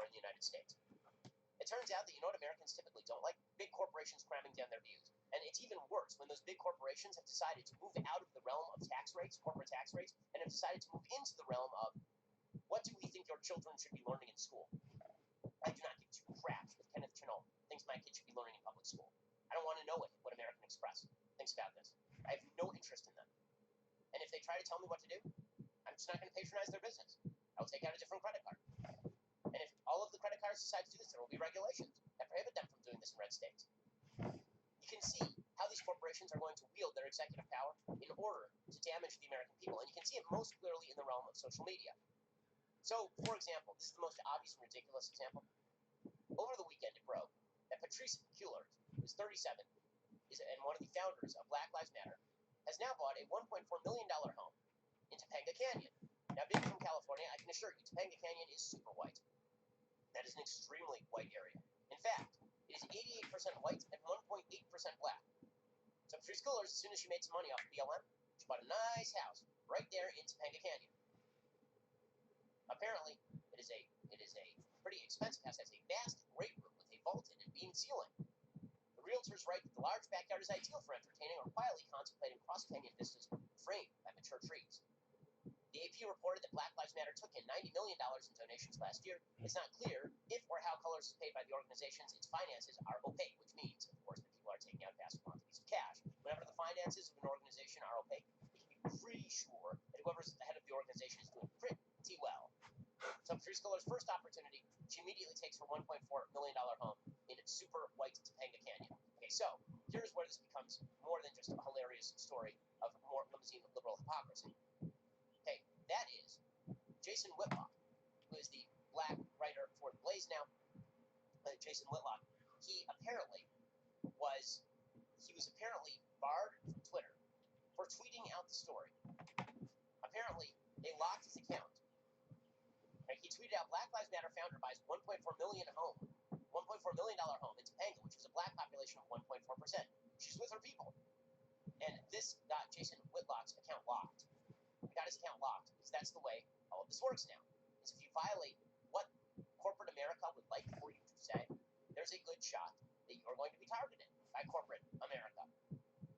in the United States. It turns out that you know what Americans typically don't like? Big corporations cramming down their views. And it's even worse when those big corporations have decided to move out of the realm of tax rates, corporate tax rates, and have decided to move into the realm of what do we think your children should be learning in school? I do not give two craps if Kenneth Chenault thinks my kid should be learning in public school. I don't want to know what American Express thinks about this. I have no interest in them. And if they try to tell me what to do, I'm just not going to patronize their business. I'll take out a different credit card. And if all of the credit cards decide to do this, there will be regulations that prohibit them from doing this in red states. You can see how these corporations are going to wield their executive power in order to damage the American people. And you can see it most clearly in the realm of social media. So, for example, this is the most obvious and ridiculous example. Over the weekend, it broke that Patrisse Cullors, who's 37, and one of the founders of Black Lives Matter, has now bought a $1.4 million home in Topanga Canyon. Now, being from California, I can assure you, Topanga Canyon is super white. That is an extremely white area. In fact, it is 88% white and 1.8% black. So Patrisse Cullors, as soon as she made some money off of BLM, she bought a nice house right there in Topanga Canyon. Apparently, it is a pretty expensive house. It has a vast great room with a vaulted and beamed ceiling. The realtors write that the large backyard is ideal for entertaining or quietly contemplating cross-canyon vistas framed by mature trees. The AP reported that Black Lives Matter took in $90 million in donations last year. It's not clear if or how Cullors is paid by the organizations. Its finances are opaque, which means, of course, that people are taking out vast quantities of cash. Whenever the finances of an organization are opaque, we can be pretty sure that whoever's at the head of the organization is doing pretty well. So Patrisse Cullors' first opportunity, she immediately takes her $1.4 million home in super white Topanga Canyon. Okay, so here's where this becomes more than just a hilarious story of more limousine liberal hypocrisy. Okay, that is Jason Whitlock, who is the black writer for The Blaze now. Jason Whitlock, he was apparently barred from Twitter for tweeting out the story. Apparently, they locked his account. Right, he tweeted out, Black Lives Matter founder buys $1.4 million home in Topanga, which has a black population of 1.4%. She's with her people. And this got Jason Whitlock's account locked. We got his account locked because that's the way all of this works now. Is if you violate what corporate America would like for you to say, there's a good shot that you're going to be targeted by corporate America.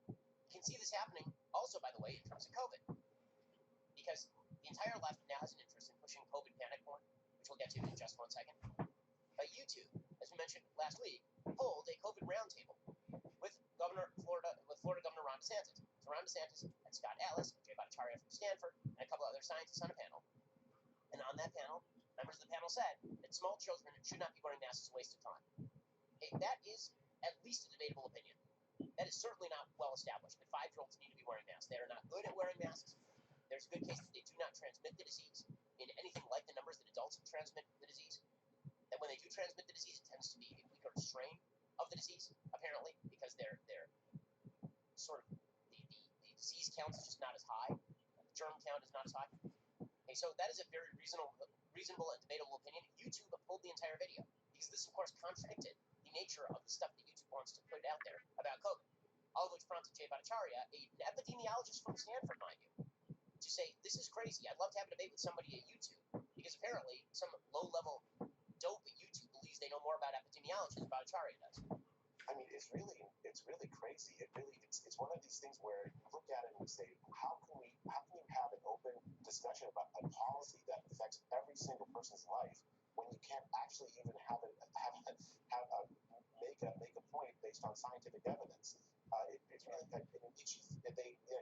You can see this happening also, by the way, in terms of COVID. Because the entire left now has an interest in pushing COVID panic porn, which we'll get to in just 1 second. But YouTube, as we mentioned last week, pulled a COVID roundtable with Florida Governor Ron DeSantis. So Ron DeSantis and Scott Ellis, Jay Bhattacharya from Stanford, and a couple other scientists on a panel. And on that panel, members of the panel said that small children should not be wearing masks as a waste of time. Okay, that is at least a debatable opinion. That is certainly not well established that 5-year-olds need to be wearing masks. They are not good at wearing masks. There's a good case that they do not transmit the disease in anything like the numbers that adults transmit the disease. That when they do transmit the disease, it tends to be a weaker strain of the disease, apparently, because they're sort of the disease count is just not as high. The germ count is not as high. Okay, so that is a very reasonable and debatable opinion. YouTube pulled the entire video because this, of course, contradicted the nature of the stuff that YouTube wants to put out there about COVID. All of which prompted Jay Bhattacharya, an epidemiologist from Stanford, mind you, to say, this is crazy. I'd love to have a debate with somebody at YouTube, because apparently some low-level dope at YouTube believes they know more about epidemiology than Bhattacharya does. I mean, it's really crazy. It's one of these things where you look at it and you say, how can you have an open discussion about a policy that affects every single person's life when you can't actually even make a point based on scientific evidence? It's really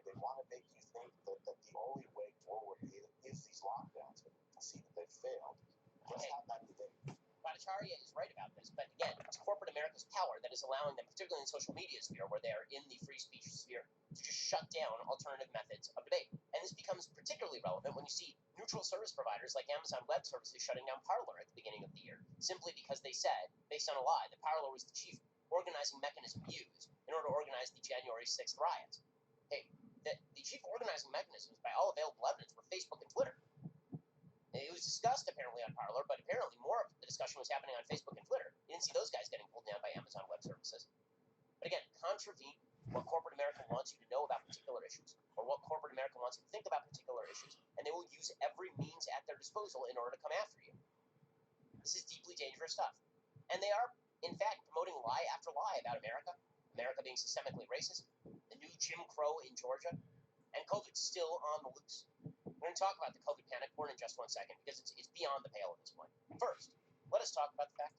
they want to make you think that the only way forward is these lockdowns, but you can see that they've failed. Let's have that debate. Bhattacharya is right about this, but again, it's corporate America's power that is allowing them, particularly in the social media sphere, where they are in the free speech sphere, to just shut down alternative methods of debate. And this becomes particularly relevant when you see neutral service providers like Amazon Web Services shutting down Parler at the beginning of the year, simply because they said, based on a lie, that Parler was the chief organizing mechanism used in order to organize the January 6th riots. Hey, the chief organizing mechanisms, by all available evidence, were Facebook and Twitter. It was discussed apparently on Parler, but apparently more of the discussion was happening on Facebook and Twitter. You didn't see those guys getting pulled down by Amazon Web Services. But again, contravene what corporate America wants you to know about particular issues, or what corporate America wants you to think about particular issues, and they will use every means at their disposal in order to come after you. This is deeply dangerous stuff. And they are, in fact, promoting lie after lie about America, America being systemically racist, the new Jim Crow in Georgia, and COVID's still on the loose. We're going to talk about the COVID panic porn in just 1 second because it's beyond the pale at this point. First, let us talk about the fact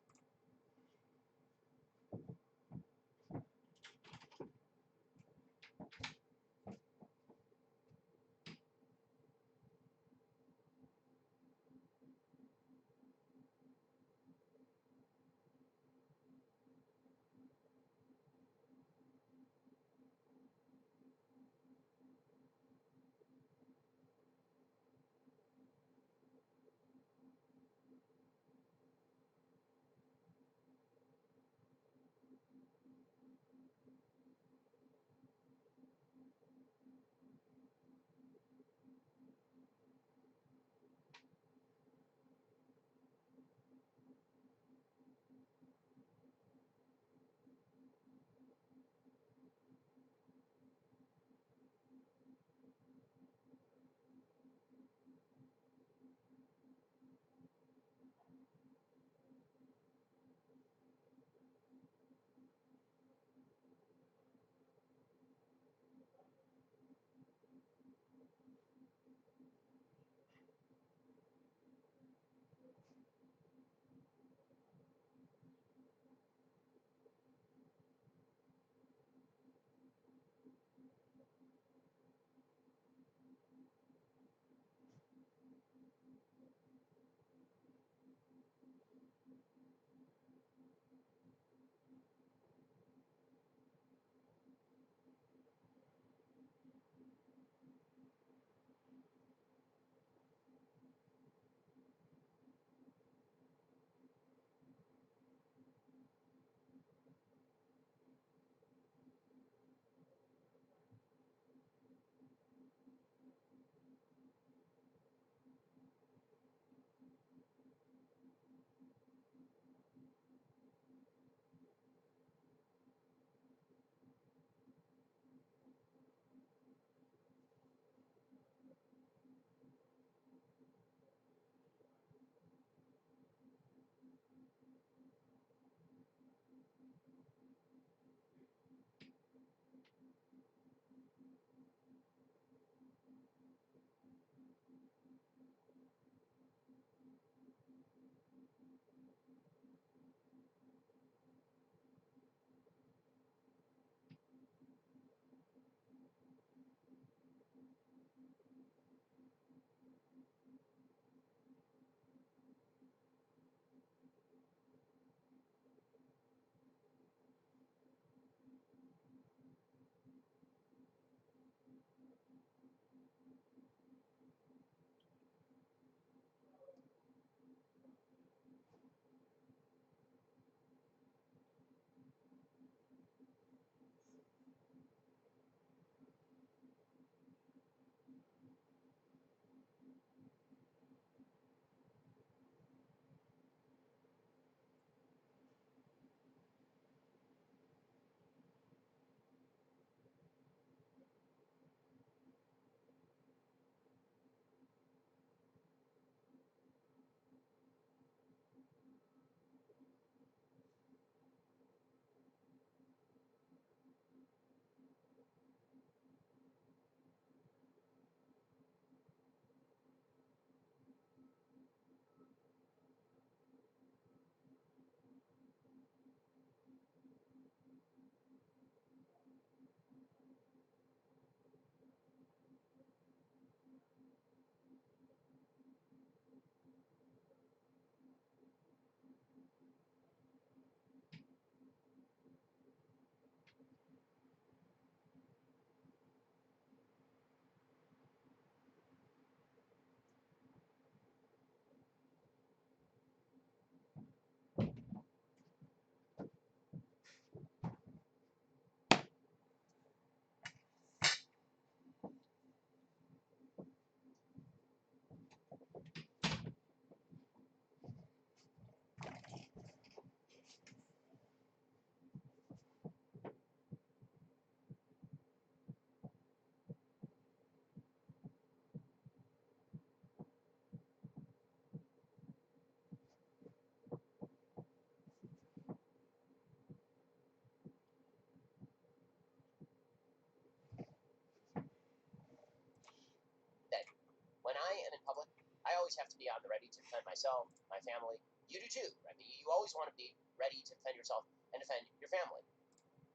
I am in public, I always have to be on the ready to defend myself, my family. You do too. I mean, you always want to be ready to defend yourself and defend your family.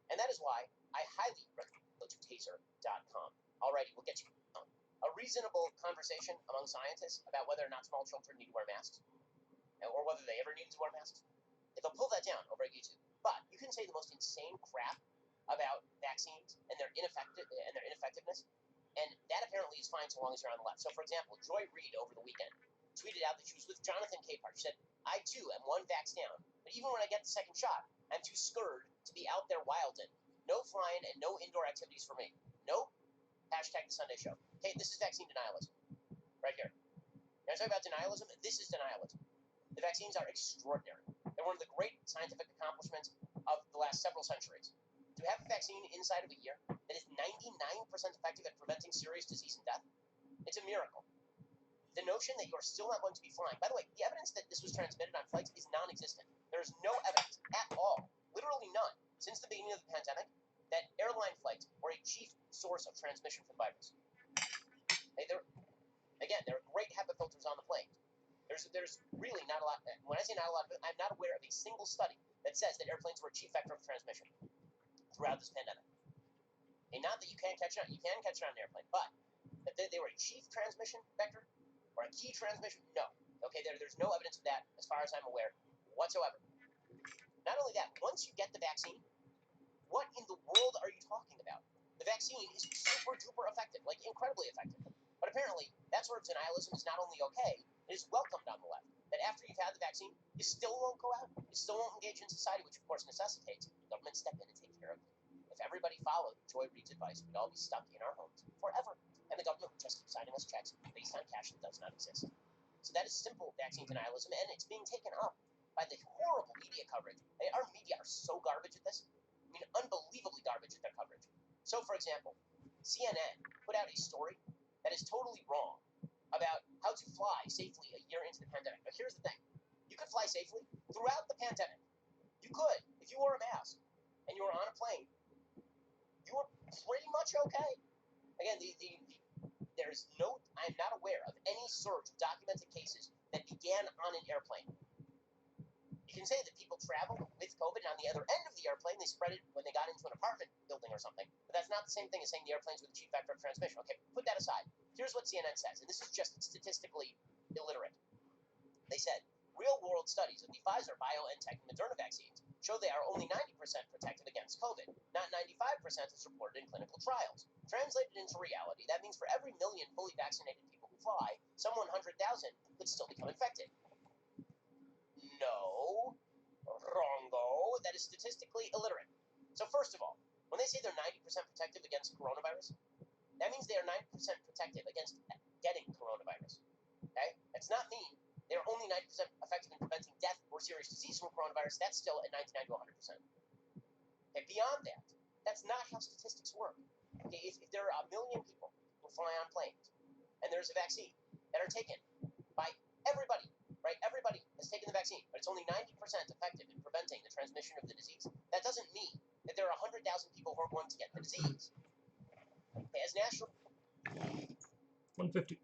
And that is why I highly recommend go to taser.com. Alrighty, we'll get you a reasonable conversation among scientists about whether or not small children need to wear masks, or whether they ever need to wear masks. They'll pull that down over at YouTube. But you can say the most insane crap about vaccines and their ineffectiveness, and that apparently is fine so long as you're on the left. So, for example, Joy Reid over the weekend tweeted out that she was with Jonathan Capehart. She said, "I too am one vax down, but even when I get the second shot, I'm too scared to be out there wildin'. No flying and no indoor activities for me. Nope. Hashtag the Sunday Show." Okay, this is vaccine denialism right here. Now, talk about denialism. This is denialism. The vaccines are extraordinary. They're one of the great scientific accomplishments of the last several centuries. To have a vaccine inside of a year that is 99% effective at preventing serious disease and death, it's a miracle. The notion that you're still not going to be flying, by the way, the evidence that this was transmitted on flights is non-existent. There is no evidence at all, literally none, since the beginning of the pandemic, that airline flights were a chief source of transmission for the virus. There are great HEPA filters on the plane. There's really not a lot. When I say not a lot, I'm not aware of a single study that says that airplanes were a chief vector of transmission throughout this pandemic. And not that you can catch it on an airplane, but that they were a chief transmission vector or a key transmission. No. Okay, there's no evidence of that as far as I'm aware whatsoever. Not only that, once you get the vaccine, what in the world are you talking about? The vaccine is super duper effective, like incredibly effective. But apparently, that sort of denialism is not only okay, it is welcomed on the left. That after you've had the vaccine, you still won't go out, you still won't engage in society, which of course necessitates government step in and take care of it. If everybody followed Joy Reid's advice, we'd all be stuck in our homes forever, and the government would just keep signing us checks based on cash that does not exist. So that is simple vaccine denialism, and it's being taken up by the horrible media coverage. Our media are so garbage at this. I mean, unbelievably garbage at their coverage. So, for example, CNN put out a story that is totally wrong about how to fly safely a year into the pandemic. But here's the thing. You could fly safely throughout the pandemic. You could. If you wore a mask and you were on a plane, you were pretty much okay. Again, I'm not aware of any surge of documented cases that began on an airplane. You can say that people traveled with COVID, and on the other end of the airplane, they spread it when they got into an apartment building or something. But that's not the same thing as saying the airplanes were the chief vector of transmission. Okay, put that aside. Here's what CNN says, and this is just statistically illiterate. They said, real-world studies of the Pfizer, BioNTech, and Moderna vaccines show they are only 90% protective against COVID, not 95% as reported in clinical trials. Translated into reality, that means for every million fully vaccinated people who fly, some 100,000 could still become infected. No, wrongo. That is statistically illiterate. So first of all, when they say they're 90% protective against coronavirus, that means they are 90% protective against getting coronavirus. Okay? That's not mean they're only 90% effective in preventing death or serious disease from coronavirus. That's still at 99 to 100%. Okay, beyond that, that's not how statistics work. Okay, if there are 1 million people who fly on planes, and there's a vaccine that are taken by everybody, right? Everybody has taken the vaccine, but it's only 90% effective in preventing the transmission of the disease. That doesn't mean that there are 100,000 people who are going to get the disease. Okay, as national 150.